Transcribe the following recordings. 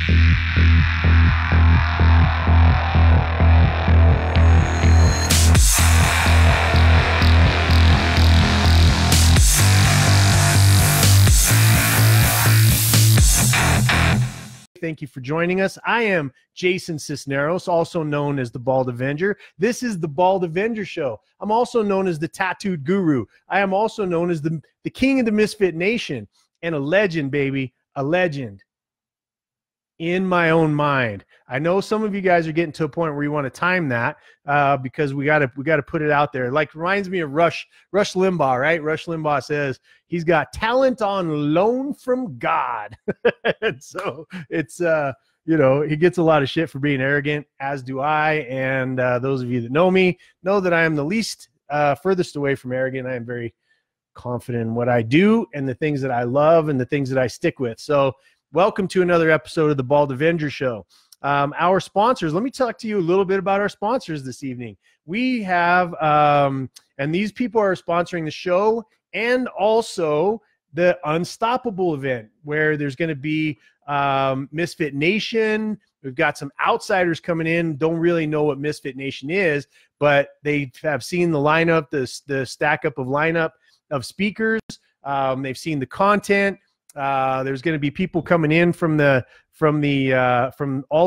Thank you for joining us. I am Jason Cisneros, also known as the Bald Avenger. This is the Bald Avenger Show. I'm also known as the Tattooed Guru. I am also known as the King of the Misfit Nation, and a legend, baby, a legend in my own mind. I know some of you guys are getting to a point where you want to time that because we gotta put it out there. Like, reminds me of Rush Limbaugh, right? Rush Limbaugh says he's got talent on loan from God. And so it's you know, he gets a lot of shit for being arrogant, as do I. And those of you that know me know that I am the least furthest away from arrogant. I am very confident in what I do and the things that I love and the things that I stick with. So welcome to another episode of the Bald Avenger Show. Our sponsors, let me talk to you a little bit about our sponsors this evening. We have, and these people are sponsoring the show and also the Unstoppable event, where there's going to be Misfit Nation. We've got some outsiders coming in, don't really know what Misfit Nation is, but they have seen the lineup, the stack up of lineup of speakers. They've seen the content. There's going to be people coming in from all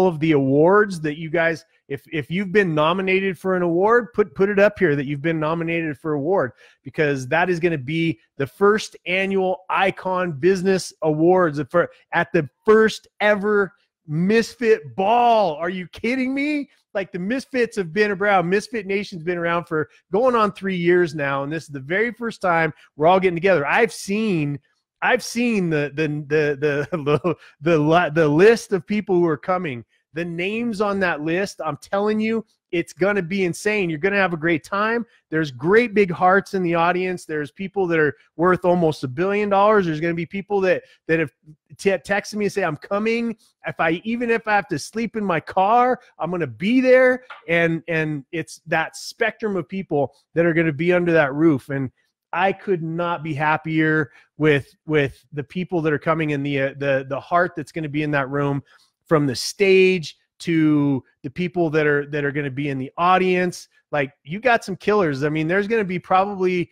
of the awards that you guys, if you've been nominated for an award, put it up here that you've been nominated for award, because that is going to be the first annual Icon Business Awards at the first ever Misfit Ball. Are you kidding me? Like, the Misfits have been around. Misfit Nation's been around for going on 3 years now, and this is the very first time we're all getting together. I've seen the list of people who are coming, the names on that list. I'm telling you, it's going to be insane. You're going to have a great time. There's great big hearts in the audience. There's people that are worth almost $1 billion. There's going to be people that have texted me and say, I'm coming. Even if I have to sleep in my car, I'm going to be there. And it's that spectrum of people that are going to be under that roof. And I could not be happier with the people that are coming and the heart that's going to be in that room, from the stage to the people that are going to be in the audience. Like, you got some killers. I mean, there's going to be probably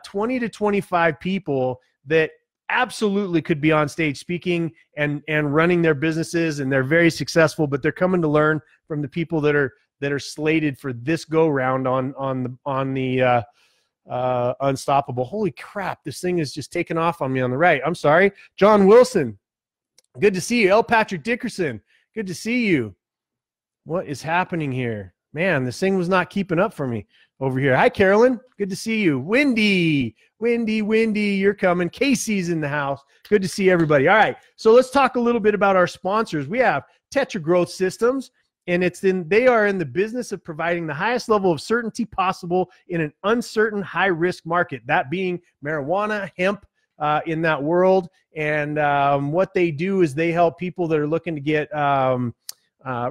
20 to 25 people that absolutely could be on stage speaking and running their businesses, and they're very successful, but they're coming to learn from the people that are slated for this go round on the Unstoppable. Holy crap, this thing is just taking off on me on the right. I'm sorry. John Wilson, good to see you. L. Patrick Dickerson, good to see you. What is happening here? Man, this thing was not keeping up for me over here. Hi, Carolyn, good to see you. Wendy, you're coming. Casey's in the house. Good to see everybody. All right, so let's talk a little bit about our sponsors. We have Tetra Growth Systems, and they are in the business of providing the highest level of certainty possible in an uncertain, high-risk market, that being marijuana, hemp, in that world. And what they do is they help people that are looking to get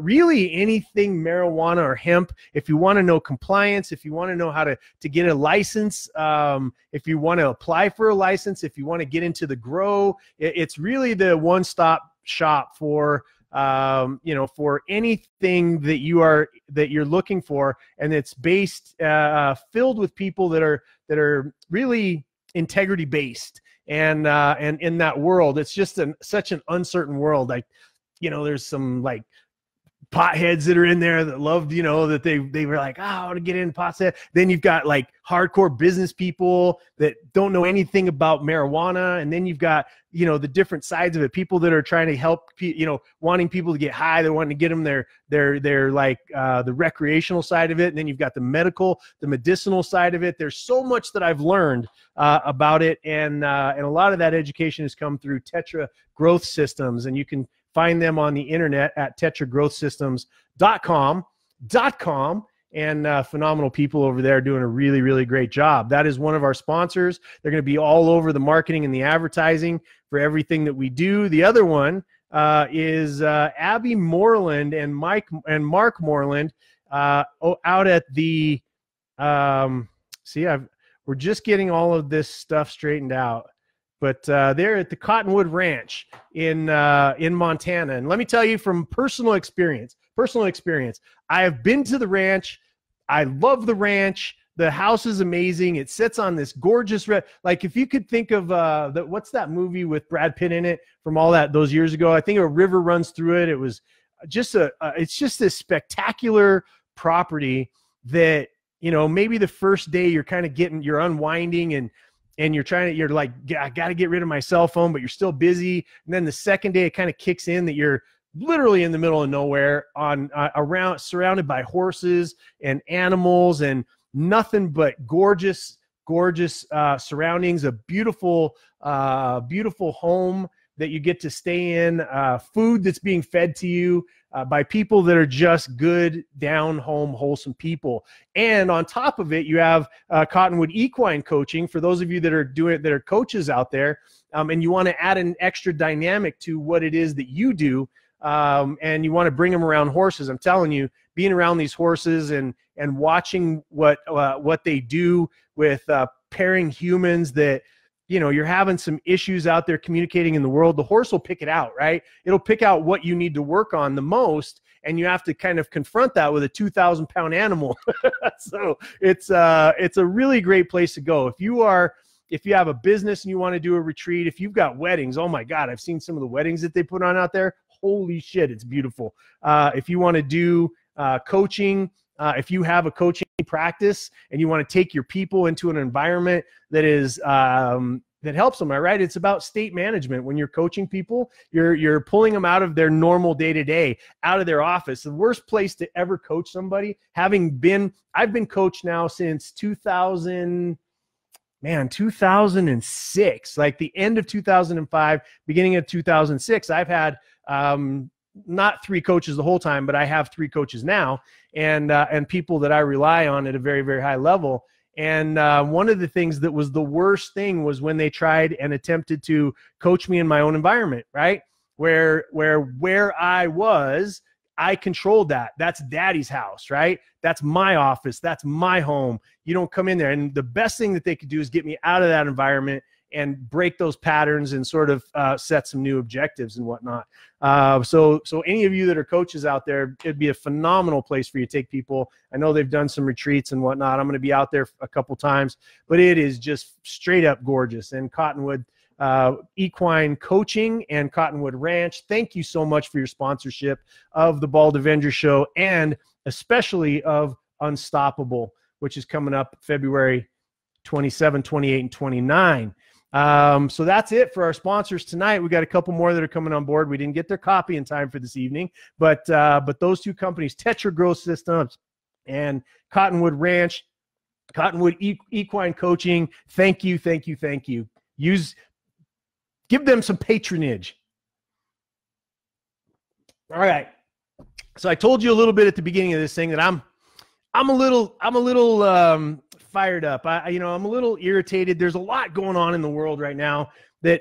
really anything marijuana or hemp. If you want to know compliance, if you want to know how to get a license, if you want to apply for a license, if you want to get into the grow, it's really the one-stop shop for for anything that you're looking for, and it's based filled with people that are really integrity based, and in that world, it's just such an uncertain world. Like, there's some like potheads that are in there that loved, that they were like, oh, I want to get in pot. Then you've got like hardcore business people that don't know anything about marijuana. And then you've got, the different sides of it, people that are trying to help, wanting people to get high. They're wanting to get them their like the recreational side of it. And then you've got the medicinal side of it. There's so much that I've learned about it. And a lot of that education has come through Tetra Growth Systems, and you can find them on the internet at tetragrowthsystems.com, and phenomenal people over there doing a really, really great job. That is one of our sponsors. They're going to be all over the marketing and the advertising for everything that we do. The other one is Abby Moreland and Mark Moreland out at the we're just getting all of this stuff straightened out. but they're at the Cottonwood Ranch in Montana. And let me tell you from personal experience, I have been to the ranch. I love the ranch. The house is amazing. It sits on this gorgeous like if you could think of what's that movie with Brad Pitt in it from those years ago? I think a river runs through it. It was just it's just this spectacular property that, you know, maybe the first day you're unwinding and you're like, I got to get rid of my cell phone, but you're still busy. And then the second day it kind of kicks in that you're literally in the middle of nowhere around surrounded by horses and animals and nothing but gorgeous surroundings, a beautiful home that you get to stay in, food that's being fed to you by people that are just good, down home, wholesome people. And on top of it, you have Cottonwood Equine Coaching for those of you that are coaches out there, and you want to add an extra dynamic to what it is that you do, and you want to bring them around horses. I'm telling you, being around these horses and watching what they do with pairing humans that, you know, you're having some issues out there communicating in the world, the horse will pick it out, right? It'll pick out what you need to work on the most, and you have to kind of confront that with a 2,000-pound animal. So it's a really great place to go. If you have a business and you want to do a retreat, if you've got weddings, oh my God, I've seen some of the weddings that they put on out there. Holy shit, it's beautiful. If you want to do coaching, if you have a coaching practice and you want to take your people into an environment that is that helps them, right? It's about state management. When you're coaching people, you're pulling them out of their normal day-to-day, out of their office. The worst place to ever coach somebody, I've been coached now since 2006, like the end of 2005, beginning of 2006. I've had not 3 coaches the whole time, but I have 3 coaches now, and people that I rely on at a very, very high level. And one of the things that was the worst thing was when they tried and attempted to coach me in my own environment, right? Where I was, I controlled that. That's daddy's house, right? That's my office. That's my home. You don't come in there. And the best thing that they could do is get me out of that environment and break those patterns and sort of set some new objectives and whatnot. So any of you that are coaches out there, it'd be a phenomenal place for you to take people. I know they've done some retreats and whatnot. I'm going to be out there a couple times, but it is just straight up gorgeous. And Cottonwood Equine Coaching and Cottonwood Ranch, thank you so much for your sponsorship of the Bald Avenger Show, and especially of Unstoppable, which is coming up February 27, 28, and 29. So that's it for our sponsors tonight. We got a couple more that are coming on board. We didn't get their copy in time for this evening, but those 2 companies, Tetra Growth Systems and Cottonwood Ranch, Cottonwood Equine Coaching, thank you. Give them some patronage. All right. So I told you a little bit at the beginning of this thing that I'm a little fired up. I'm a little irritated. There's a lot going on in the world right now that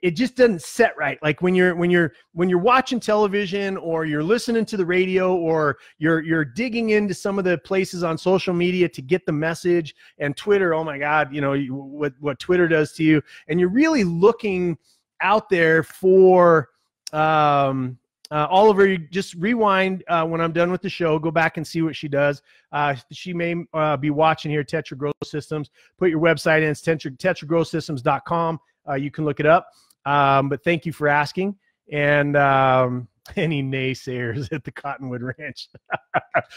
it just doesn't set right. Like when you're watching television, or you're listening to the radio, or you're digging into some of the places on social media to get the message, and Twitter, oh my God, what Twitter does to you, and you're really looking out there for Oliver, you just rewind when I'm done with the show. Go back and see what she does. She may be watching here, Tetra Growth Systems. Put your website in. It's tetragrowthsystems.com. You can look it up. But thank you for asking. And any naysayers at the Cottonwood Ranch?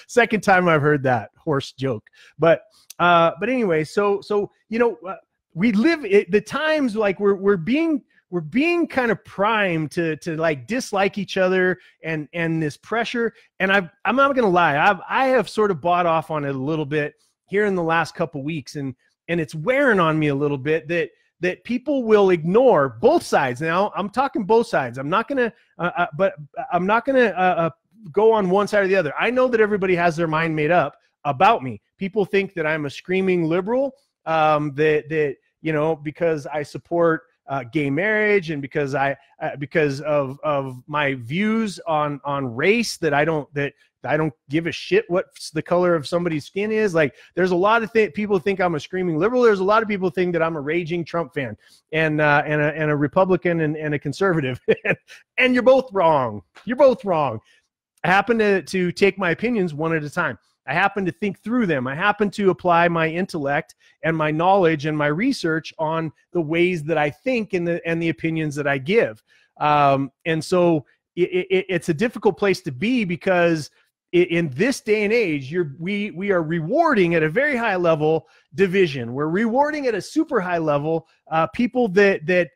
Second time I've heard that horse joke. But anyway, so we live at the times like we're being kind of primed to like dislike each other and this pressure. And I'm not going to lie. I have sort of bought off on it a little bit here in the last couple weeks, and it's wearing on me a little bit that people will ignore both sides. Now I'm talking both sides. I'm not going to go on one side or the other. I know that everybody has their mind made up about me. People think that I'm a screaming liberal, because I support gay marriage, and because of my views on race, that I don't give a shit what the color of somebody's skin is. Like, there's a lot of people think I'm a screaming liberal. There's a lot of people think that I'm a raging Trump fan and a Republican and a conservative. And you're both wrong. You're both wrong. I happen to take my opinions one at a time. I happen to think through them. I happen to apply my intellect and my knowledge and my research on the ways that I think and the opinions that I give. And so it's a difficult place to be, because in this day and age, we are rewarding at a very high level division. We're rewarding at a super high level people that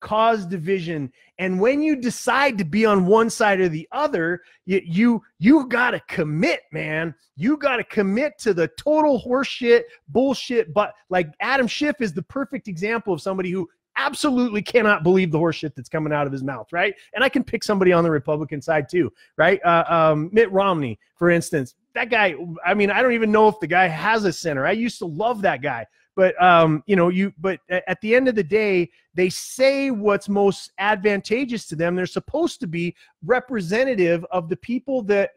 cause division. And when you decide to be on one side or the other, you got to commit, man. You got to commit to the total horseshit, bullshit. But like, Adam Schiff is the perfect example of somebody who absolutely cannot believe the horseshit that's coming out of his mouth, right? And I can pick somebody on the Republican side too, right? Mitt Romney, for instance. That guy, I mean, I don't even know if the guy has a center. I used to love that guy. But but at the end of the day, they say what's most advantageous to them. They're supposed to be representative of the people that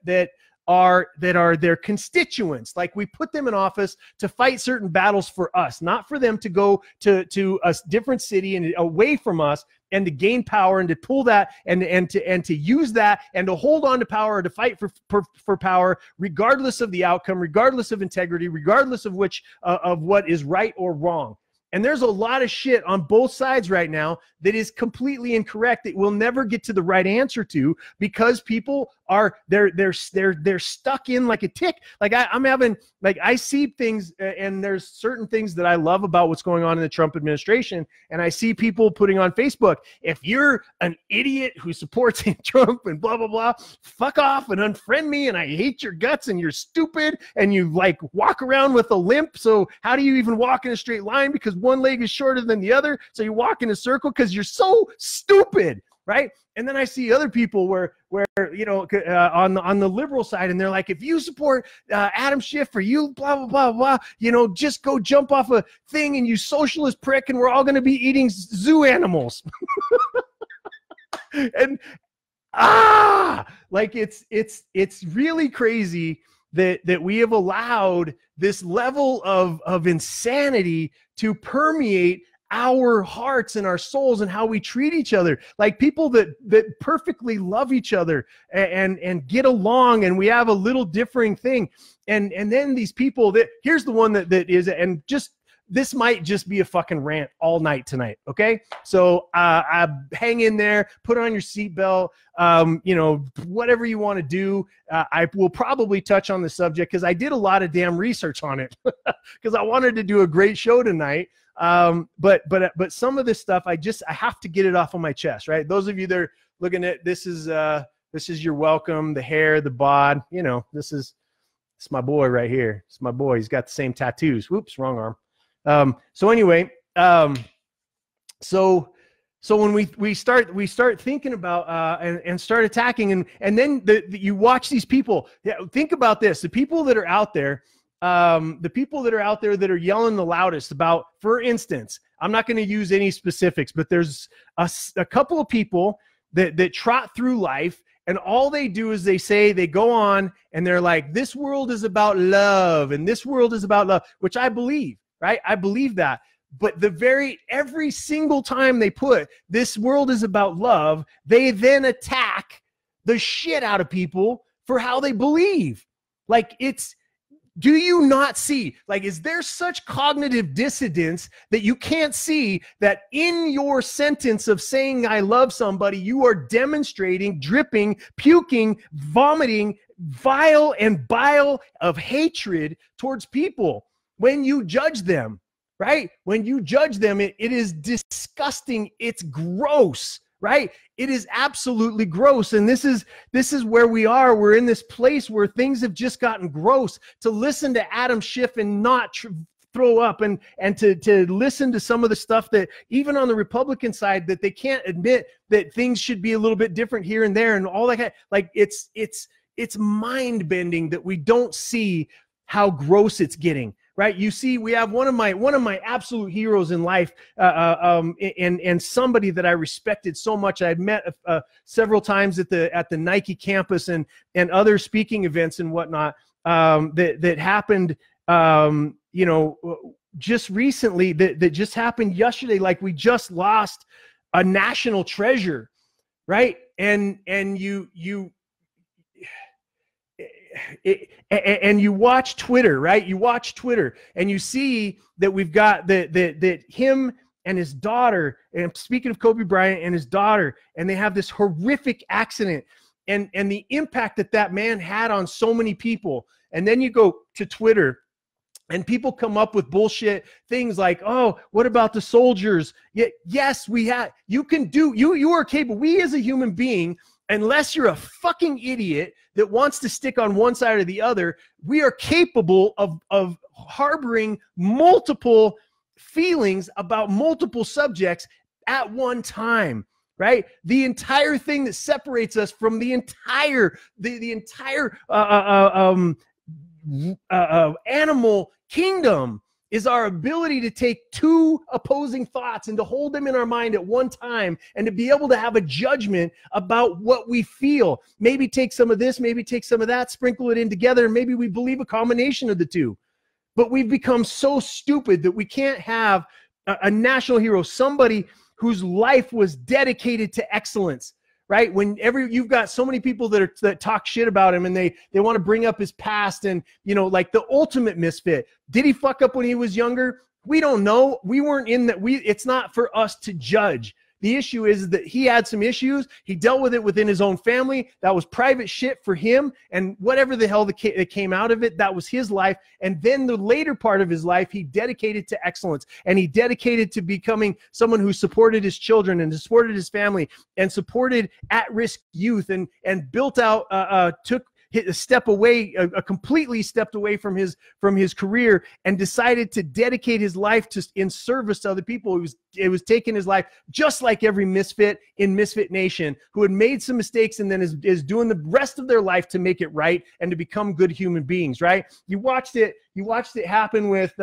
are their constituents. Like, we put them in office to fight certain battles for us, not for them to go to a different city and away from us and to gain power and to pull that and to use that and to hold on to power, to fight for power, regardless of the outcome, regardless of integrity, regardless of what is right or wrong. And there's a lot of shit on both sides right now that is completely incorrect, that we'll never get to the right answer to, because people are they're stuck in like a tick. Like, I see things, and there's certain things that I love about what's going on in the Trump administration, and I see people putting on Facebook, if you're an idiot who supports Trump and blah blah blah, fuck off and unfriend me, and I hate your guts, and you're stupid, and you like walk around with a limp, so how do you even walk in a straight line, because one leg is shorter than the other, so you walk in a circle because you're so stupid, right? And then I see other people where on the liberal side, and they're like, if you support Adam Schiff, or you blah blah blah blah, just go jump off a thing, and you socialist prick, and we're all going to be eating zoo animals. And like, it's really crazy that we have allowed this level of insanity to permeate our hearts and our souls and how we treat each other. Like, people that perfectly love each other and get along, and we have a little differing thing. And then these people here's the one that is, and just, this might just be a fucking rant all night tonight. Okay. So, hang in there, put on your seatbelt, whatever you want to do. I will probably touch on the subject, because I did a lot of damn research on it, because I wanted to do a great show tonight. But some of this stuff, I have to get it off of my chest, right? Those of you that are looking at this is your welcome, the hair, the bod, it's my boy right here. It's my boy. He's got the same tattoos. Whoops, wrong arm. So anyway, so when we start thinking about and start attacking, and then you watch these people. Yeah, think about this: the people that are out there, that are yelling the loudest about, for instance, I'm not going to use any specifics, but there's a couple of people that trot through life, and all they do is they go on and they're like, this world is about love, and this world is about love, which I believe. Right? I believe that. But every single time they put this world is about love, they then attack the shit out of people for how they believe. Like, do you not see? Like, is there such cognitive dissonance that you can't see that in your sentence of saying I love somebody, you are demonstrating, dripping, puking, vomiting, vile and bile of hatred towards people? When you judge them, right? When you judge them, it is disgusting. It's gross, right? It is absolutely gross. And this is where we are. We're in this place where things have just gotten gross. To listen to Adam Schiff and not throw up, and to listen to some of the stuff that even on the Republican side, that they can't admit that things should be a little bit different here and there and all that. Like, it's mind bending that we don't see how gross it's getting. right? You see, we have one of my absolute heroes in life, and somebody that I respected so much. I had met several times at the Nike campus and other speaking events and whatnot, that happened, you know, just recently, that just happened yesterday. Like, we just lost a national treasure, right? And you watch Twitter, right? You watch Twitter and you see that we've got that him and his daughter, and speaking of Kobe Bryant and his daughter, and they have this horrific accident, and the impact that man had on so many people. And then you go to Twitter and people come up with bullshit things like, oh, what about the soldiers? Yes, you are capable. We as a human being, unless you're a fucking idiot that wants to stick on one side or the other, we are capable of harboring multiple feelings about multiple subjects at one time, right? The entire thing that separates us from the entire animal kingdom is our ability to take two opposing thoughts and to hold them in our mind at one time, and to be able to have a judgment about what we feel. Maybe take some of this, maybe take some of that, sprinkle it in together, and maybe we believe a combination of the two. But we've become so stupid that we can't have a national hero, somebody whose life was dedicated to excellence, right? Whenever you've got so many people that talk shit about him, and they want to bring up his past, and, you know, like the ultimate misfit. Did he fuck up when he was younger? We don't know. We weren't in that. It's not for us to judge. The issue is that he had some issues. He dealt with it within his own family. That was private shit for him. And whatever the hell that came out of it, that was his life. And then the later part of his life, he dedicated to excellence. And he dedicated to becoming someone who supported his children and supported his family and supported at-risk youth, and built out, took a step away, completely stepped away from his career, and decided to dedicate his life in service to other people. It was taking his life just like every misfit in Misfit Nation who had made some mistakes, and then is doing the rest of their life to make it right and to become good human beings, right? You watched it happen with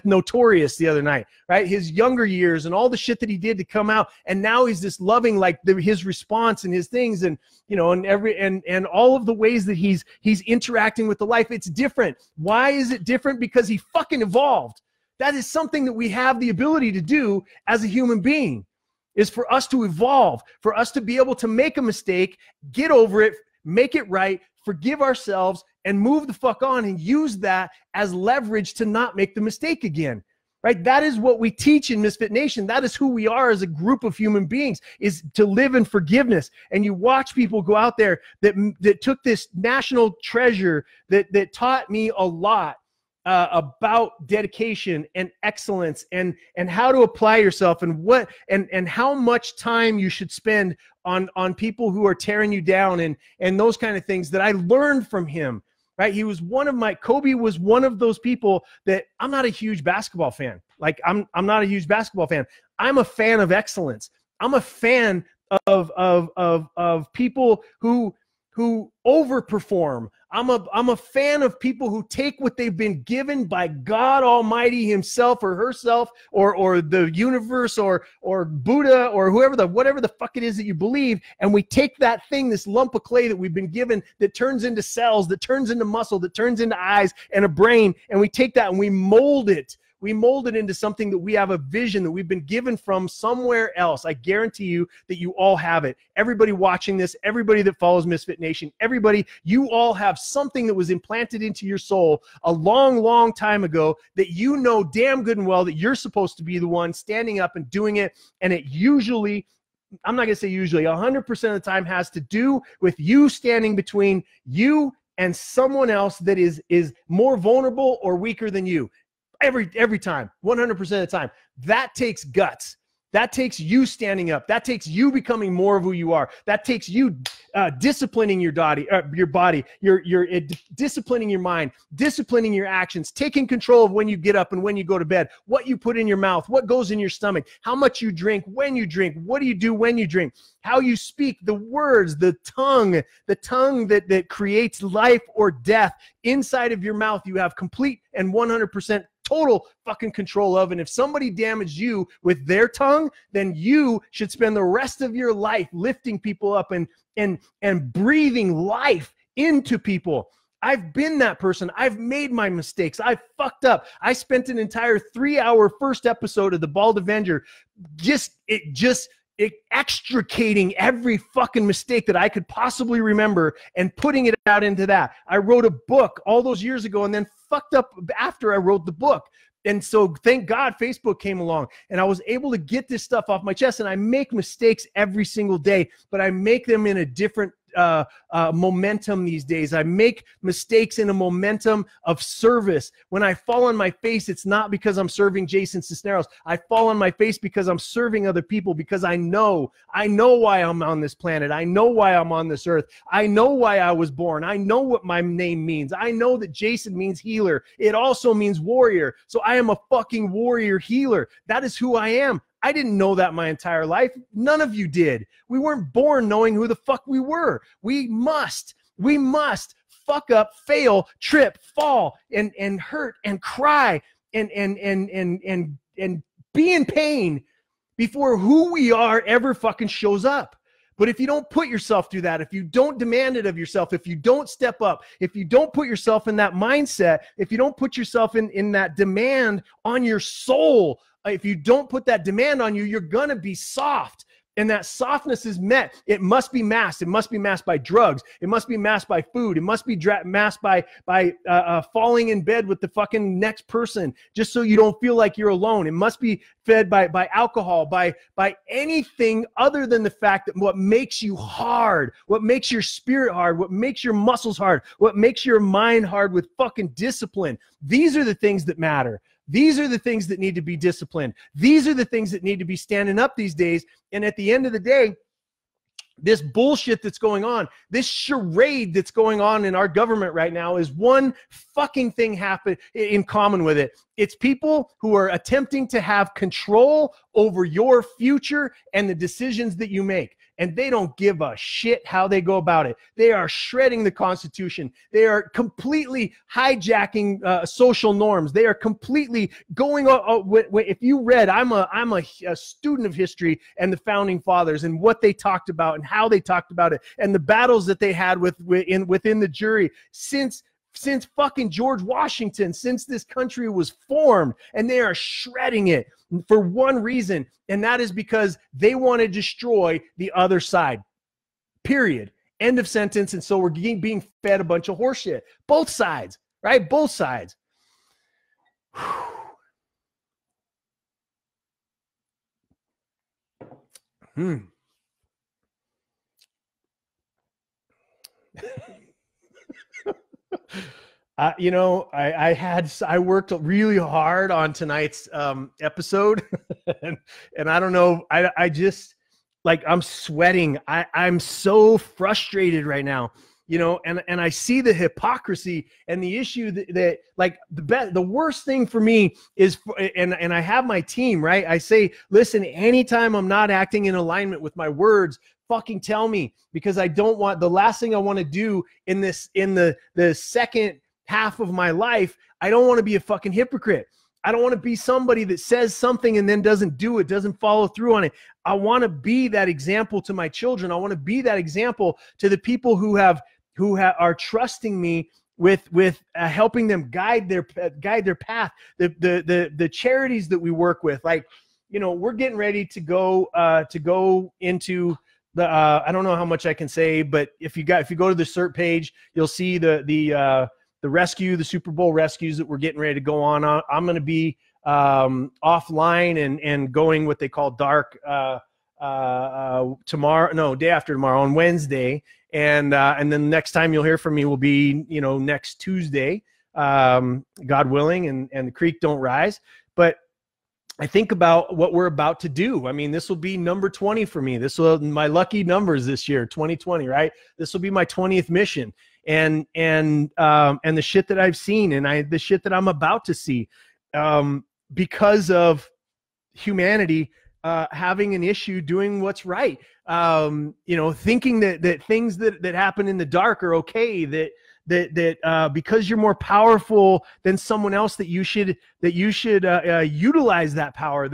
Notorious the other night, right? His younger years and all the shit that he did to come out, and now he's this loving, like his response and his things, and, you know, and all of the ways that he's interacting with the life. It's different. Why is it different? Because he fucking evolved. That is something that we have the ability to do as a human being, is for us to evolve, for us to be able to make a mistake, get over it, make it right, forgive ourselves, and move the fuck on, and use that as leverage to not make the mistake again, right? That is what we teach in Misfit Nation. That is who we are as a group of human beings, is to live in forgiveness. And you watch people go out there that took this national treasure that taught me a lot about dedication and excellence, and how to apply yourself, and how much time you should spend on people who are tearing you down, and those kind of things that I learned from him, right? Kobe was one of those people that, I'm not a huge basketball fan. Like, I'm not a huge basketball fan. I'm a fan of excellence. I'm a fan of people who overperform. I'm a fan of people who take what they've been given by God Almighty himself or herself, or the universe, or Buddha, or whatever the fuck it is that you believe, and we take that thing, this lump of clay that we've been given, that turns into cells, that turns into muscle, that turns into eyes and a brain, and we take that and we mold it. We mold it into something that we have a vision that we've been given from somewhere else. I guarantee you that you all have it. Everybody watching this, everybody that follows Misfit Nation, everybody, you all have something that was implanted into your soul a long, long time ago, that you know damn good and well that you're supposed to be the one standing up and doing it. And it usually, I'm not going to say usually, 100% of the time has to do with you standing between you and someone else that is more vulnerable or weaker than you. Every time, 100% of the time. That takes guts. That takes you standing up. That takes you becoming more of who you are. That takes you disciplining your body, disciplining your mind, disciplining your actions, taking control of when you get up and when you go to bed, what you put in your mouth, what goes in your stomach, how much you drink, when you drink, what do you do when you drink, how you speak, the words, the tongue that creates life or death inside of your mouth. You have complete and 100% total fucking control of. And if somebody damaged you with their tongue, then you should spend the rest of your life lifting people up and breathing life into people. I've been that person. I've made my mistakes. I've fucked up. I spent an entire 3-hour first episode of The Bald Avenger just extricating every fucking mistake that I could possibly remember and putting it out into that. I wrote a book all those years ago and then fucked up after I wrote the book. And so thank God Facebook came along and I was able to get this stuff off my chest. And I make mistakes every single day, but I make them in a different momentum these days. I make mistakes in a momentum of service. When I fall on my face, it's not because I'm serving Jason Cisneros. I fall on my face because I'm serving other people, because I know why I'm on this planet. I know why I'm on this earth. I know why I was born. I know what my name means. I know that Jason means healer. It also means warrior. So I am a fucking warrior healer. That is who I am. I didn't know that my entire life. None of you did. We weren't born knowing who the fuck we were. We must fuck up, fail, trip, fall, and hurt and cry and be in pain before who we are ever fucking shows up. But if you don't put yourself through that, if you don't demand it of yourself, if you don't step up, if you don't put yourself in that mindset, if you don't put yourself in that demand on your soul, if you don't put that demand on you, you're going to be soft. And that softness is met. It must be masked. It must be masked by drugs. It must be masked by food. It must be masked by falling in bed with the fucking next person just so you don't feel like you're alone. It must be fed by alcohol, by anything other than the fact that what makes you hard, what makes your spirit hard, what makes your muscles hard, what makes your mind hard with fucking discipline. These are the things that matter. These are the things that need to be disciplined. These are the things that need to be standing up these days. And at the end of the day, this bullshit that's going on, this charade that's going on in our government right now is one fucking thing happen in common with it. It's people who are attempting to have control over your future and the decisions that you make. And they don't give a shit how they go about it. They are shredding the Constitution. They are completely hijacking social norms. They are completely going. If you read, I'm a student of history and the founding fathers and what they talked about and how they talked about it and the battles that they had within the jury since fucking George Washington, since this country was formed, and they are shredding it for one reason, and that is because they want to destroy the other side. Period. End of sentence. And so we're being fed a bunch of horseshit. Both sides, right? Both sides. You know, I worked really hard on tonight's episode and I don't know, I just like, I'm sweating. I'm so frustrated right now, you know, and I see the hypocrisy and the issue that like the worst thing for me is, and I have my team, right? I say, listen, anytime I'm not acting in alignment with my words, fucking tell me, because I don't want, the last thing I want to do in the second half of my life, I don't want to be a fucking hypocrite. I don't want to be somebody that says something and then doesn't do it, doesn't follow through on it. I want to be that example to my children. I want to be that example to the people who are trusting me with helping them guide their path. The charities that we work with, like, you know, we're getting ready to go into the I don't know how much I can say, but if you go to the CERT page, you'll see the rescue, the Super Bowl rescues that we're getting ready to go on. I'm going to be offline and going what they call dark day after tomorrow on Wednesday, and then the next time you'll hear from me will be, you know, next Tuesday, God willing, and the creek don't rise. But I think about what we're about to do. I mean, this will be number 20 for me. This will my lucky numbers this year, 2020, right? This will be my 20th mission. And the shit that I've seen and the shit that I'm about to see, because of humanity having an issue doing what's right, you know, thinking that things that happen in the dark are okay, that because you're more powerful than someone else, that you should utilize that power,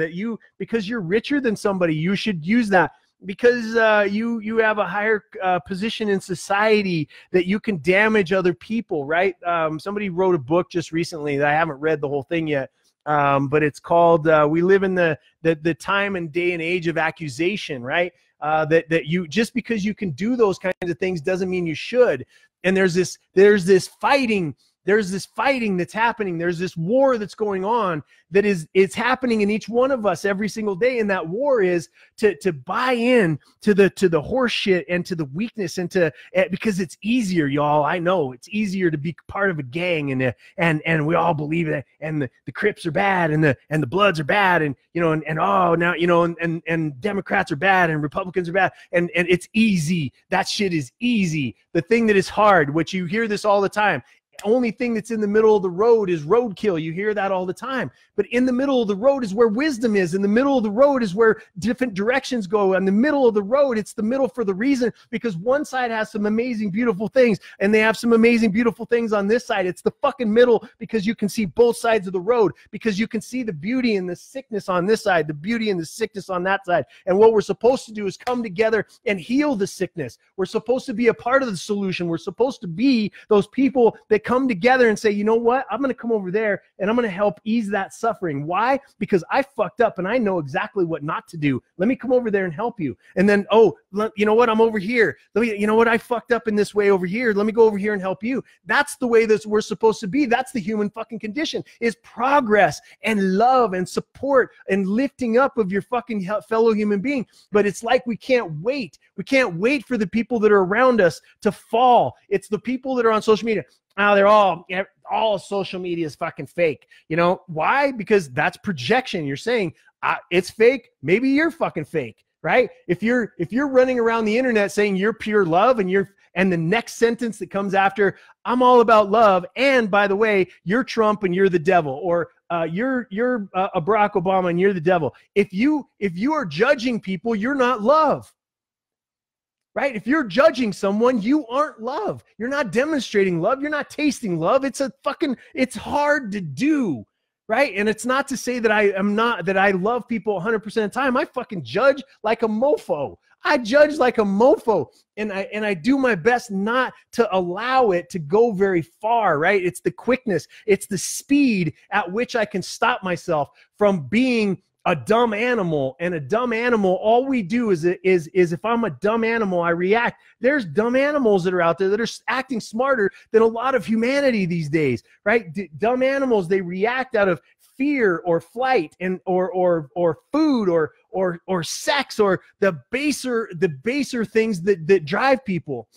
because you're richer than somebody, you should use that, because you have a higher position in society, that you can damage other people, right? Somebody wrote a book just recently that I haven't read the whole thing yet, but it's called we live in the time and day and age of accusation, right? That you, just because you can do those kinds of things doesn't mean you should. And there's this fighting that's happening. There's this war that's going on it's happening in each one of us every single day. And that war is to buy in to the horse shit and to the weakness, and because it's easier, y'all. I know it's easier to be part of a gang, and we all believe it. And the Crips are bad, and the Bloods are bad, and oh, now, and Democrats are bad, and Republicans are bad, and it's easy. That shit is easy. The thing that is hard, which you hear this all the time, only thing that's in the middle of the road is roadkill. You hear that all the time. But in the middle of the road is where wisdom is. In the middle of the road is where different directions go. In the middle of the road, it's the middle for the reason, because one side has some amazing, beautiful things, and they have some amazing, beautiful things on this side. It's the fucking middle, because you can see both sides of the road, because you can see the beauty and the sickness on this side, the beauty and the sickness on that side. And what we're supposed to do is come together and heal the sickness. We're supposed to be a part of the solution. We're supposed to be those people that come together and say, you know what, I'm going to come over there and I'm going to help ease that suffering. Why? Because I fucked up and I know exactly what not to do. Let me come over there and help you. And then, oh, you know what, I'm over here. You know what, I fucked up in this way over here. Let me go over here and help you. That's the way that we're supposed to be. That's the human fucking condition, is progress and love and support and lifting up of your fucking fellow human being. But it's like we can't wait. We can't wait for the people that are around us to fall. It's the people that are on social media. Now they're all social media is fucking fake. You know why? Because that's projection. You're saying it's fake. Maybe you're fucking fake, right? If you're running around the internet saying you're pure love, and the next sentence that comes after, I'm all about love, and by the way, you're Trump and you're the devil, or you're a Barack Obama and you're the devil. If you are judging people, you're not love. Right? If you're judging someone, you aren't love. You're not demonstrating love. You're not tasting love. It's hard to do. Right? And it's not to say that I love people 100% of the time. I fucking judge like a mofo. I judge like a mofo, and I do my best not to allow it to go very far, right? It's the quickness. It's the speed at which I can stop myself from being a dumb animal. And a dumb animal, all we do is if I'm a dumb animal, I react. There's dumb animals that are out there that are acting smarter than a lot of humanity these days, right? Dumb animals, they react out of fear or flight or food or sex, or the baser things that drive people.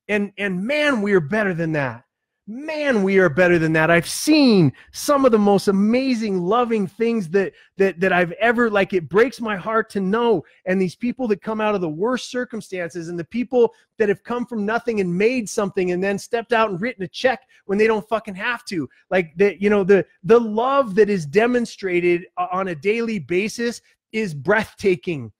And man, we are better than that. Man, we are better than that. I've seen some of the most amazing, loving things that I've ever, like, it breaks my heart to know. And these people that come out of the worst circumstances, and the people that have come from nothing and made something and then stepped out and written a check when they don't fucking have to. Like, the love that is demonstrated on a daily basis is breathtaking.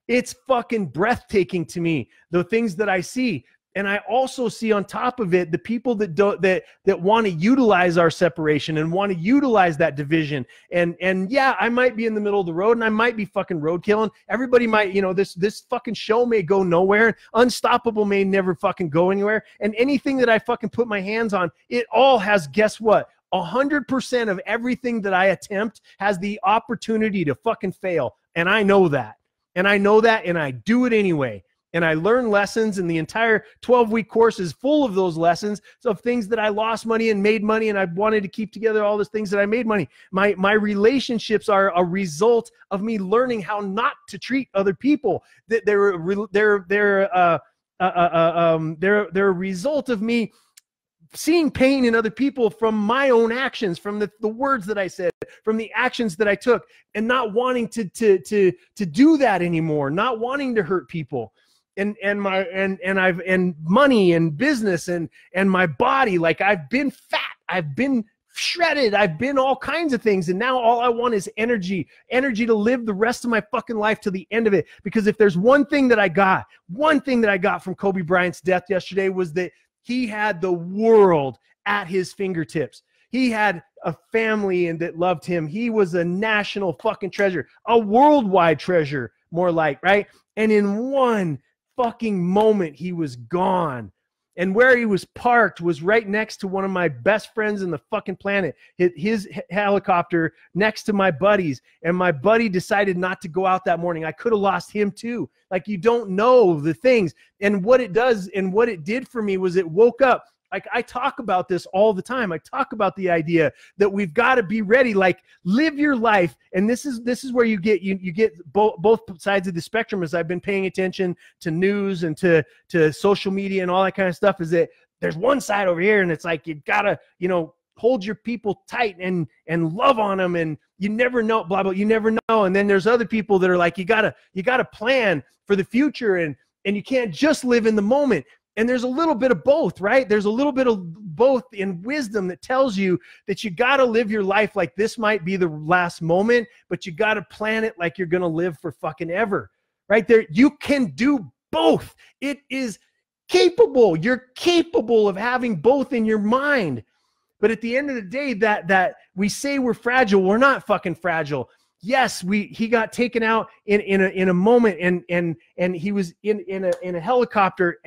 It's fucking breathtaking to me, the things that I see. And I also see on top of it the people that want to utilize our separation and want to utilize that division. And yeah, I might be in the middle of the road and I might be fucking roadkilling. Everybody might, this fucking show may go nowhere. Unstoppable may never fucking go anywhere. And anything that I fucking put my hands on, it all has, guess what? 100% of everything that I attempt has the opportunity to fucking fail. And I know that. And I know that, and I do it anyway. And I learn lessons, and the entire 12-week course is full of those lessons of things that I lost money and made money, and I wanted to keep together all those things that I made money. My relationships are a result of me learning how not to treat other people. They're a result of me seeing pain in other people from my own actions, from the words that I said, from the actions that I took, and not wanting to do that anymore, not wanting to hurt people. And money and business and my body, like, I've been fat, I've been shredded, I've been all kinds of things, and now all I want is energy to live the rest of my fucking life to the end of it. Because if there's one thing that I got from Kobe Bryant's death yesterday, was that He had the world at his fingertips. He had a family and that loved him. He was a national fucking treasure, a worldwide treasure, more like, right? And in one fucking moment, he was gone. And where he was parked was right next to one of my best friends in the fucking planet. His helicopter next to my buddy's. And my buddy decided not to go out that morning. I could have lost him too. Like, you don't know the things. And what it does and what it did for me was it woke up. Like, I talk about this all the time. I talk about the idea that we've got to be ready, like, live your life. And this is where you get both sides of the spectrum. As I've been paying attention to news and to social media and all that kind of stuff, is that there's one side over here, and it's like, you gotta, hold your people tight and love on them, and you never know, blah blah, you never know. And then there's other people that are like, you gotta plan for the future, and you can't just live in the moment. And there's a little bit of both, right? There's a little bit of both in wisdom that tells you that you got to live your life like this might be the last moment, but you got to plan it like you're going to live for fucking ever, right? There, you can do both. It is capable. You're capable of having both in your mind. But at the end of the day, that we say we're fragile, we're not fucking fragile. Yes, he got taken out in a moment, and he was in a helicopter,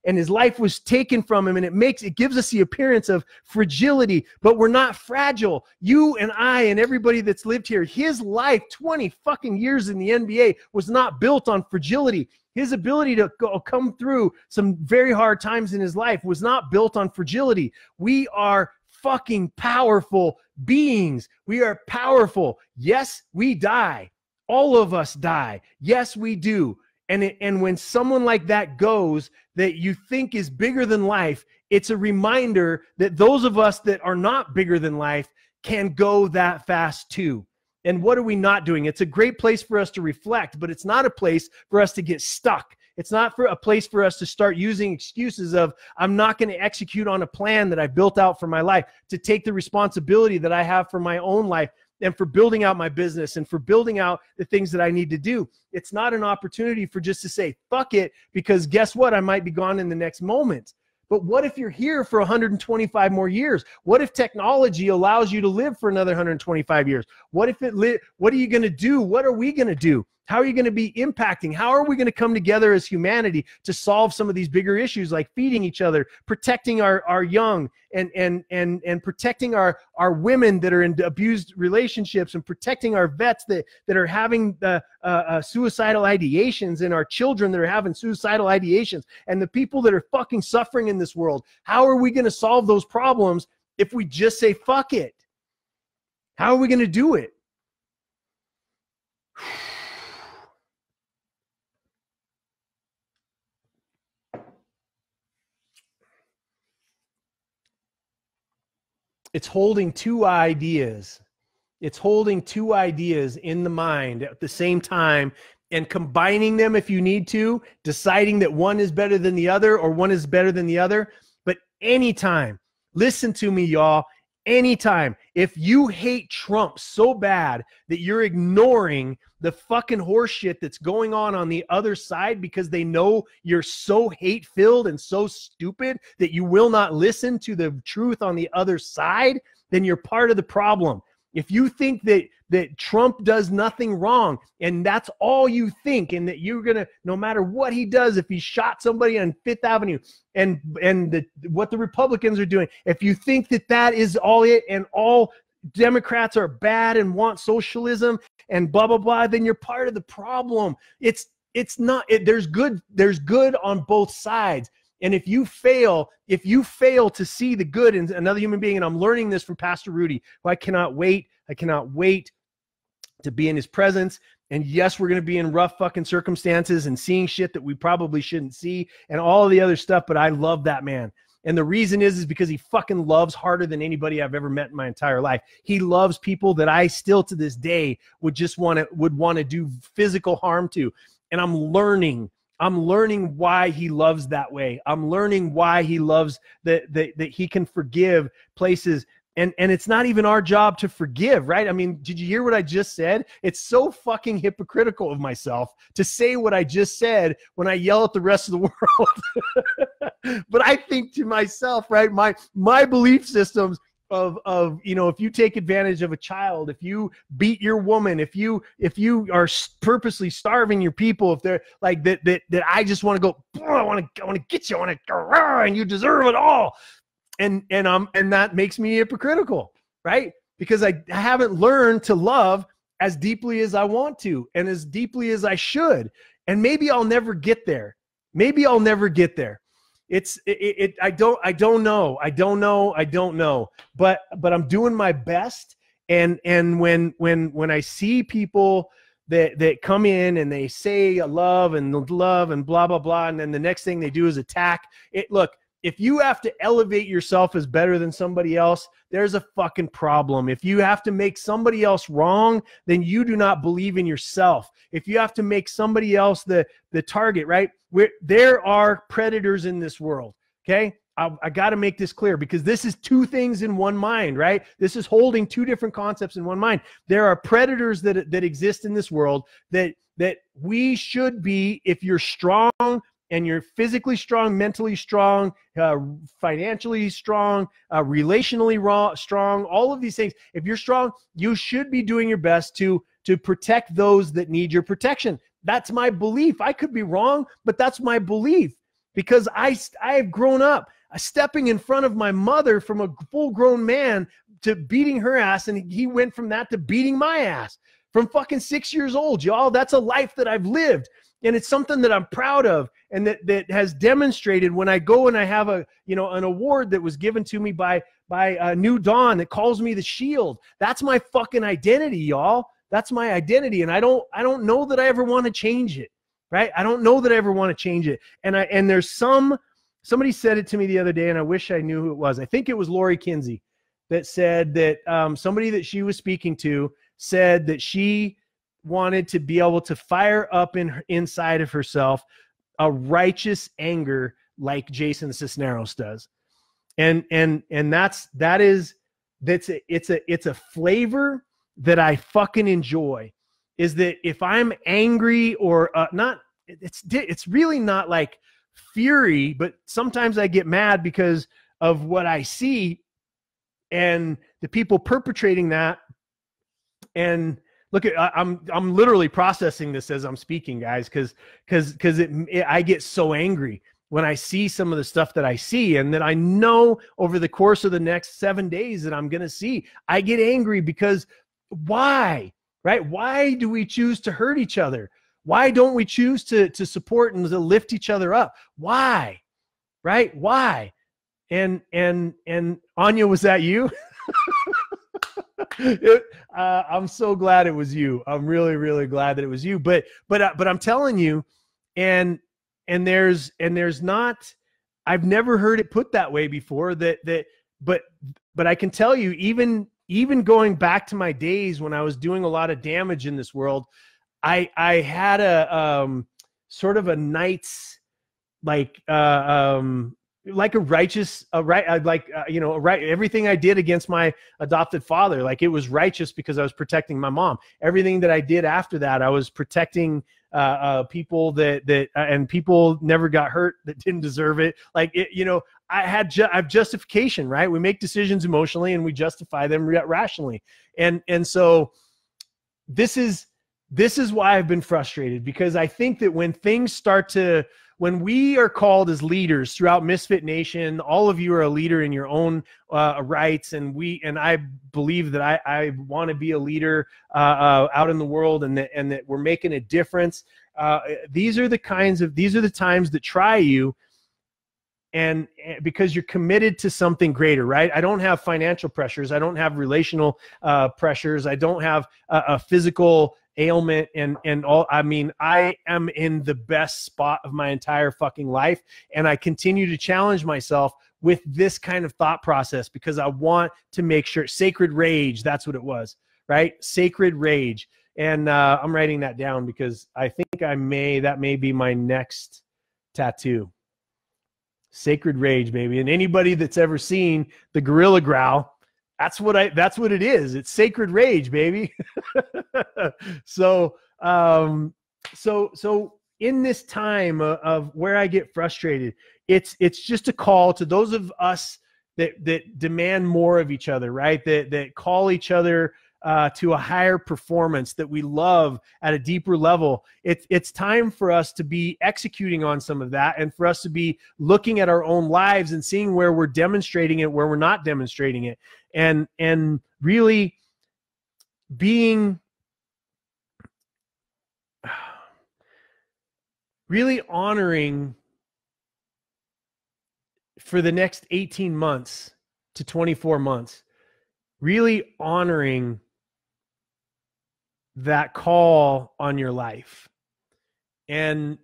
and his life was taken from him, and it gives us the appearance of fragility, but we're not fragile. You and I and everybody that's lived here, his life, 20 fucking years in the NBA, was not built on fragility. His ability to come through some very hard times in his life was not built on fragility. We are fucking powerful beings. We are powerful. Yes, we die. All of us die. Yes, we do. And when someone like that goes, that you think is bigger than life, it's a reminder that those of us that are not bigger than life can go that fast too. And what are we not doing? It's a great place for us to reflect, but it's not a place for us to get stuck. It's not a place for us to start using excuses of, I'm not going to execute on a plan that I built out for my life, to take the responsibility that I have for my own life and for building out my business and for building out the things that I need to do. It's not an opportunity for just to say, fuck it, because guess what? I might be gone in the next moment. But what if you're here for 125 more years? What if technology allows you to live for another 125 years? What if what are you going to do? What are we going to do? How are you going to be impacting? How are we going to come together as humanity to solve some of these bigger issues, like feeding each other, protecting our young, and protecting our women that are in abused relationships, and protecting our vets that are having suicidal ideations, and our children that are having suicidal ideations, and the people that are fucking suffering in this world? How are we going to solve those problems if we just say fuck it? How are we going to do it? It's holding two ideas. It's holding two ideas in the mind at the same time and combining them if you need to, deciding that one is better than the other or one is better than the other. But anytime, listen to me, y'all, anytime, if you hate Trump so bad that you're ignoring the fucking horse shit that's going on the other side because they know you're so hate-filled and so stupid that you will not listen to the truth on the other side, then you're part of the problem. If you think that Trump does nothing wrong and that's all you think, and that you're going to, no matter what he does, if he shot somebody on Fifth Avenue and what the Republicans are doing, if you think that is all it and all Democrats are bad and want socialism and blah, blah, blah, then you're part of the problem. It's not, there's good on both sides. And if you fail to see the good in another human being, and I'm learning this from Pastor Rudy, who I cannot wait to be in his presence. And yes, we're going to be in rough fucking circumstances and seeing shit that we probably shouldn't see and all of the other stuff, but I love that man. And the reason is because he fucking loves harder than anybody I've ever met in my entire life. He loves people that I still to this day would want to do physical harm to. And I'm learning why he loves that way. I'm learning why he loves that he can forgive places And it's not even our job to forgive, right? I mean, did you hear what I just said? It's so fucking hypocritical of myself to say what I just said when I yell at the rest of the world. But I think to myself, right, my belief systems of you know, if you take advantage of a child, if you beat your woman, if you are purposely starving your people, if they're like that I just want to go, I want to get you, I want to go, and you deserve it all. And that makes me hypocritical, right? Because I haven't learned to love as deeply as I want to and as deeply as I should. And maybe I'll never get there. Maybe I'll never get there. I don't know. But I'm doing my best. And when I see people that come in and they say love and blah, blah, blah, and then the next thing they do is attack it. Look, if you have to elevate yourself as better than somebody else, there's a fucking problem. If you have to make somebody else wrong, then you do not believe in yourself. If you have to make somebody else the target, right? There are predators in this world, okay? I got to make this clear because this is two things in one mind, right? This is holding two different concepts in one mind. There are predators that exist in this world that we should be, if you're strong, and you're physically strong, mentally strong, financially strong, relationally strong, all of these things. If you're strong, you should be doing your best to protect those that need your protection. That's my belief. I could be wrong, but that's my belief because I have grown up stepping in front of my mother from a full-grown man to beating her ass, and he went from that to beating my ass from fucking 6 years old, y'all. That's a life that I've lived. And it's something that I'm proud of and that has demonstrated when I go and I have an award that was given to me by New Dawn that calls me the Shield. That's my fucking identity, y'all. That's my identity. And I don't know that I ever want to change it, right? I don't know that I ever want to change it. And there's somebody said it to me the other day and I wish I knew who it was. I think it was Lori Kinsey that said that somebody that she was speaking to said that she wanted to be able to fire up inside of herself a righteous anger like Jason Cisneros does. And it's a flavor that I fucking enjoy, is that if I'm angry or it's really not like fury, but sometimes I get mad because of what I see and the people perpetrating that. And look, I'm literally processing this as I'm speaking, guys, because I get so angry when I see some of the stuff that I see and that I know over the course of the next 7 days that I'm going to see. I get angry because why, right? Why do we choose to hurt each other? Why don't we choose to support and to lift each other up? Why, right? Why? And Anya, was that you? I'm so glad it was you. I'm really, really glad that it was you. But I'm telling you, and there's not, I've never heard it put that way before. But I can tell you, even going back to my days when I was doing a lot of damage in this world, I had a sort of a knight's like a righteous, everything I did against my adopted father, like it was righteous because I was protecting my mom. Everything that I did after that, I was protecting people and people never got hurt that didn't deserve it. Like I have justification, right? We make decisions emotionally and we justify them rationally. And so this is why I've been frustrated, because I think that when we are called as leaders throughout Misfit Nation, all of you are a leader in your own rights, and I believe that I want to be a leader out in the world, and that we're making a difference. These are the times that try you, and because you're committed to something greater, right? I don't have financial pressures, I don't have relational pressures, I don't have a physical ailment and all. I mean, I am in the best spot of my entire fucking life, and I continue to challenge myself with this kind of thought process because I want to make sure. Sacred rage, that's what it was, right? Sacred rage. And I'm writing that down because I think that may be my next tattoo. Sacred rage, baby. And anybody that's ever seen the Gorilla Growl, That's what it is. It's sacred rage, baby. so, so in this time of where I get frustrated, it's just a call to those of us that demand more of each other, right? That call each other to a higher performance, that we love at a deeper level. It's time for us to be executing on some of that, and for us to be looking at our own lives and seeing where we're demonstrating it, where we're not demonstrating it, and really being really honoring for the next 18 months to 24 months, really honoring that call on your life. And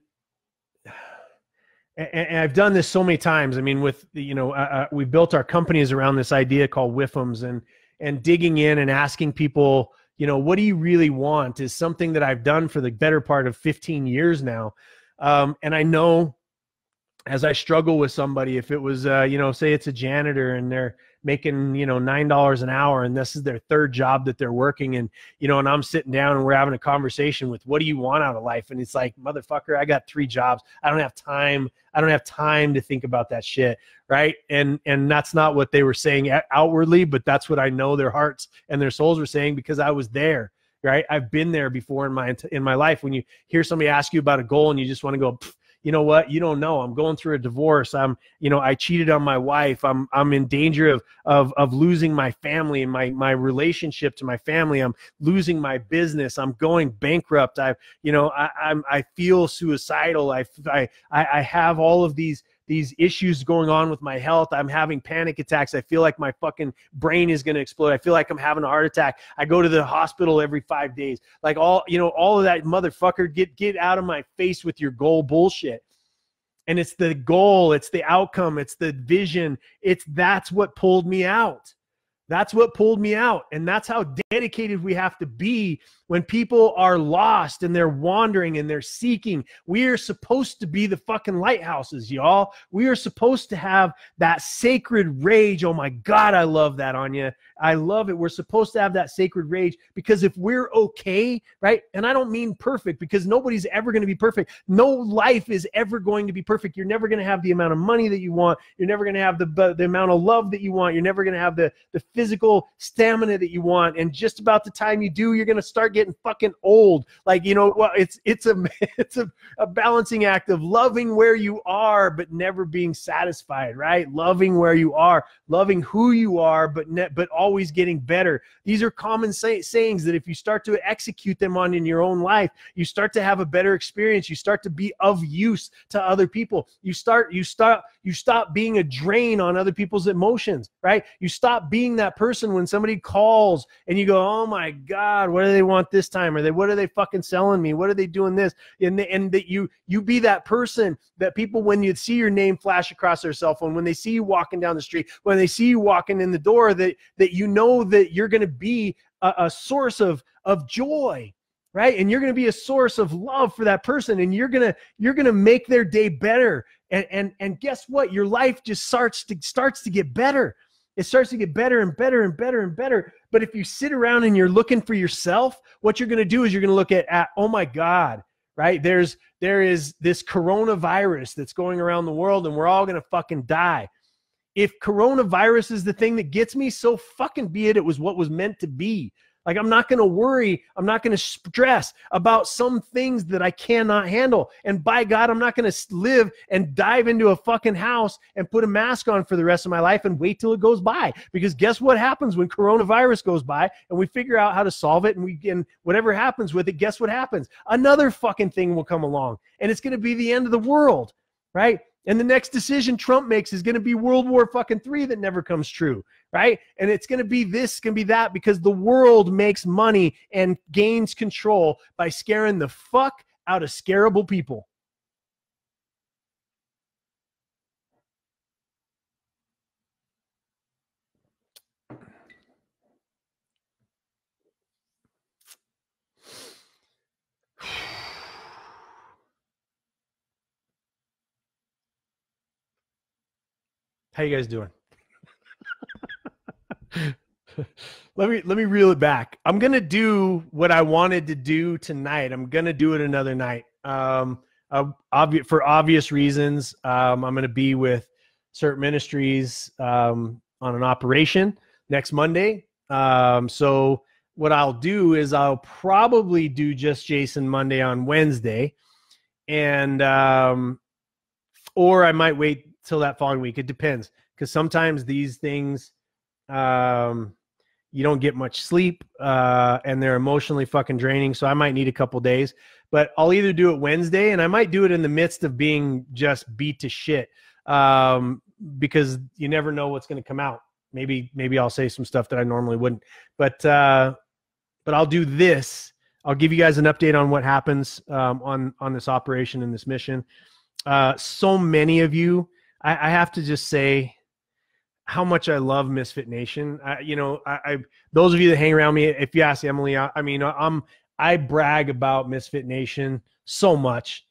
I've done this so many times. I mean, with, we built our companies around this idea called WIFMs, and digging in and asking people, what do you really want, is something that I've done for the better part of 15 years now. And I know, as I struggle with somebody, if it was, say it's a janitor and they're making, $9 an hour, and this is their third job that they're working, and, and I'm sitting down and we're having a conversation with, what do you want out of life? And it's like, motherfucker, I got 3 jobs. I don't have time. I don't have time to think about that shit. Right. And that's not what they were saying outwardly, but that's what I know their hearts and their souls were saying, because I was there. Right. I've been there before in my life. When you hear somebody ask you about a goal and you just want to go, you know what? You don't know. I'm going through a divorce. I cheated on my wife. I'm in danger of losing my family and my relationship to my family. I'm losing my business. I'm going bankrupt. I feel suicidal. I have all of these issues going on with my health. I'm having panic attacks. I feel like my fucking brain is going to explode. I feel like I'm having a heart attack. I go to the hospital every 5 days. Like all of that, motherfucker, get out of my face with your goal bullshit. And it's the goal, it's the outcome, it's the vision. That's what pulled me out. That's what pulled me out. And that's how dedicated we have to be when people are lost and they're wandering and they're seeking. We are supposed to be the fucking lighthouses, y'all. We are supposed to have that sacred rage. Oh my God, I love that, Anya. I love it. We're supposed to have that sacred rage, because if we're okay, right? And I don't mean perfect, because nobody's ever going to be perfect. No life is ever going to be perfect. You're never going to have the amount of money that you want. You're never going to have the amount of love that you want. You're never going to have the physical stamina that you want. And just about the time you do, you're going to start getting fucking old. Like, it's a balancing act of loving where you are, but never being satisfied, right? Loving where you are, loving who you are, but always getting better. These are common sayings that if you start to execute them on in your own life, you start to have a better experience. You start to be of use to other people. You stop being a drain on other people's emotions, right? You stop being that person when somebody calls and you go, oh my God, what do they want this time? What are they fucking selling me? What are they doing this? And that you be that person that people, when you see your name flash across their cell phone, when they see you walking down the street, when they see you walking in the door, that you know that you're going to be a source of joy, right? And you're going to be a source of love for that person, and you're going to make their day better. And guess what? Your life just starts to get better. It starts to get better and better and better and better. But if you sit around and you're looking for yourself, what you're going to do is you're going to look at, oh my God, right? There is this coronavirus that's going around the world, and we're all going to fucking die. If coronavirus is the thing that gets me, so fucking be it. It was what was meant to be. Like, I'm not going to worry. I'm not going to stress about some things that I cannot handle. And by God, I'm not going to live and dive into a fucking house and put a mask on for the rest of my life and wait till it goes by. Because guess what happens when coronavirus goes by and we figure out how to solve it, and whatever happens with it, guess what happens? Another fucking thing will come along, and it's going to be the end of the world, right? And the next decision Trump makes is going to be World War fucking III that never comes true, right? And it's going to be this, going to be that, because the world makes money and gains control by scaring the fuck out of scarable people. How you guys doing? let me reel it back. I'm gonna do what I wanted to do tonight. I'm gonna do it another night. For obvious reasons. I'm gonna be with Certain Ministries on an operation next Monday. So what I'll do is I'll probably do Just Jason Monday on Wednesday, and or I might wait till that following week. It depends, because sometimes these things, you don't get much sleep, and they're emotionally fucking draining. So I might need a couple days, but I'll either do it Wednesday, and I might do it in the midst of being just beat to shit, because you never know what's going to come out. Maybe I'll say some stuff that I normally wouldn't, but I'll do this. I'll give you guys an update on what happens on this operation and this mission. So many of you, I have to just say how much I love Misfit Nation. Those of you that hang around me, if you ask Emily, I brag about Misfit Nation so much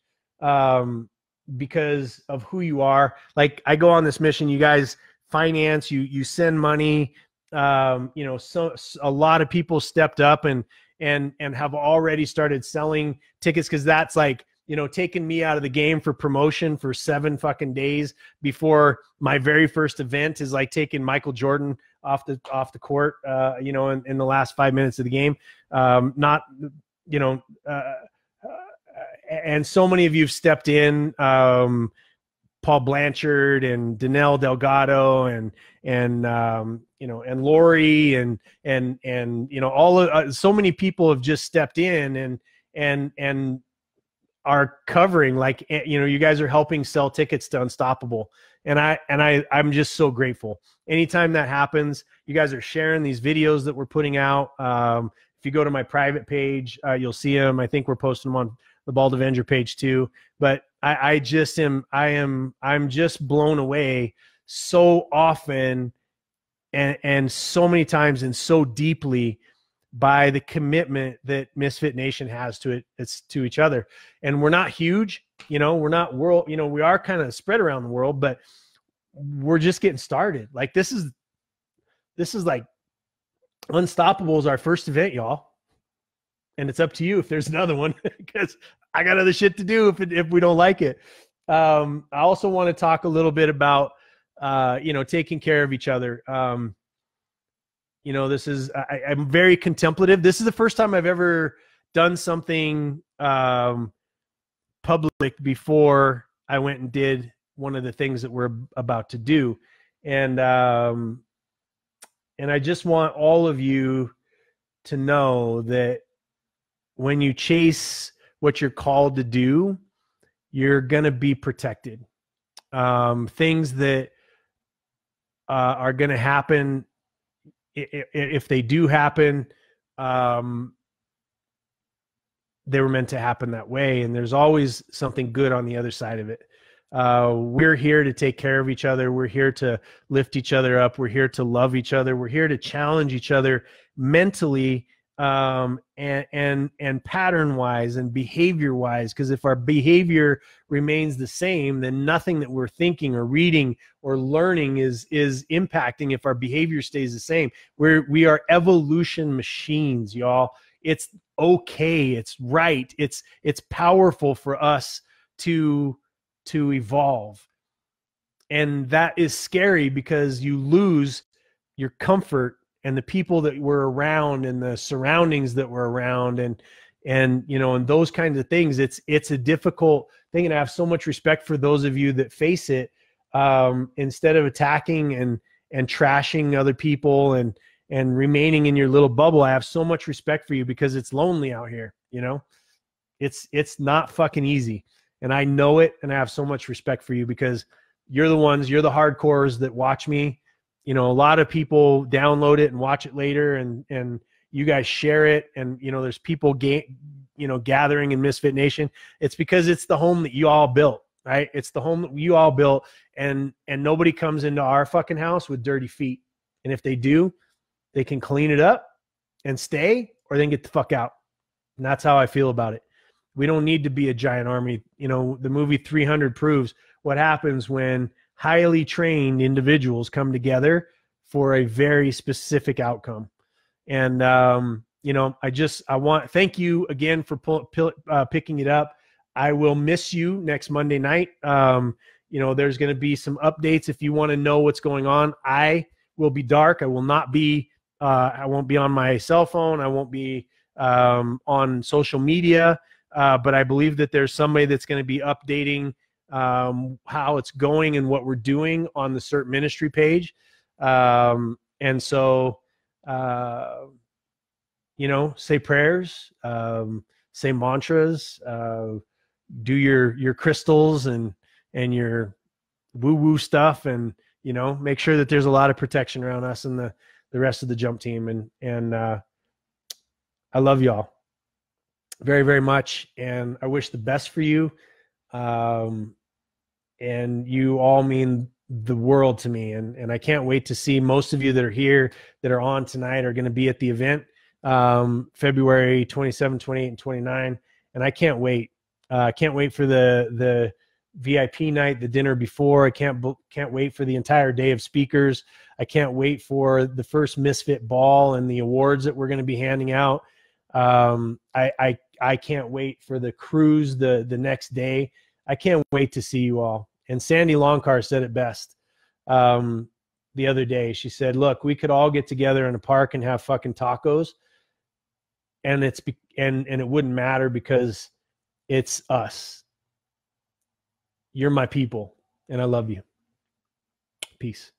because of who you are. Like, I go on this mission, you guys finance, you send money. So a lot of people stepped up and have already started selling tickets, because that's like, taking me out of the game for promotion for 7 fucking days before my very first event is like taking Michael Jordan off the court, in the last 5 minutes of the game. And so many of you have stepped in, Paul Blanchard and Danelle Delgado and Lori and all of so many people have just stepped in and are covering, like, you guys are helping sell tickets to Unstoppable. And I'm just so grateful. Anytime that happens, you guys are sharing these videos that we're putting out. If you go to my private page, you'll see them. I think we're posting them on the Bald Avenger page too. But I'm just blown away so often and so many times and so deeply by the commitment that Misfit Nation has to it. It's to each other. And we're not huge, we're not world, we are kind of spread around the world, but we're just getting started. Like, this is like Unstoppable is our first event, y'all. And it's up to you if there's another one, because I got other shit to do if we don't like it. I also want to talk a little bit about, taking care of each other. This is, I'm very contemplative. This is the first time I've ever done something public before I went and did one of the things that we're about to do. And I just want all of you to know that when you chase what you're called to do, you're going to be protected. Things that are going to happen, if they do happen, they were meant to happen that way. And there's always something good on the other side of it. We're here to take care of each other. We're here to lift each other up. We're here to love each other. We're here to challenge each other mentally, and pattern wise and behavior wise. Because if our behavior remains the same, then nothing that we're thinking or reading or learning is impacting. If our behavior stays the same, we are evolution machines, y'all. It's okay. It's right. It's powerful for us to evolve. And that is scary, because you lose your comfort and the people that we're around and the surroundings that we're around and those kinds of things. It's a difficult thing. And I have so much respect for those of you that face it, instead of attacking and trashing other people and remaining in your little bubble. I have so much respect for you, because it's lonely out here. It's not fucking easy. And I know it. And I have so much respect for you, because you're the hardcores that watch me. A lot of people download it and watch it later, and you guys share it. And, there's people gathering in Misfit Nation. It's because it's the home that you all built, right? It's the home that you all built, and nobody comes into our fucking house with dirty feet. And if they do, they can clean it up and stay, or they can get the fuck out. And that's how I feel about it. We don't need to be a giant army. The movie 300 proves what happens when highly trained individuals come together for a very specific outcome. And, you know, thank you again for picking it up. I will miss you next Monday night. You know, there's going to be some updates if you want to know what's going on. I will be dark. I will not be, I won't be on my cell phone. I won't be on social media. But I believe that there's somebody that's going to be updating how it's going and what we're doing on the CERT ministry page. And so, you know, say prayers, say mantras, do your crystals and your woo-woo stuff, and, you know, make sure that there's a lot of protection around us and the rest of the jump team. And I love y'all very, very much. And I wish the best for you. And you all mean the world to me. And I can't wait to see most of you that are here, that are on tonight, are going to be at the event, February 27, 28, and 29. And I can't wait. Can't wait for the VIP night, the dinner before. I can't wait for the entire day of speakers. I can't wait for the first Misfit ball and the awards that we're going to be handing out. I can't wait for the cruise the next day. I can't wait to see you all. And Sandy Longcar said it best the other day. She said, look, we could all get together in a park and have fucking tacos, and it wouldn't matter because it's us. You're my people, and I love you. Peace.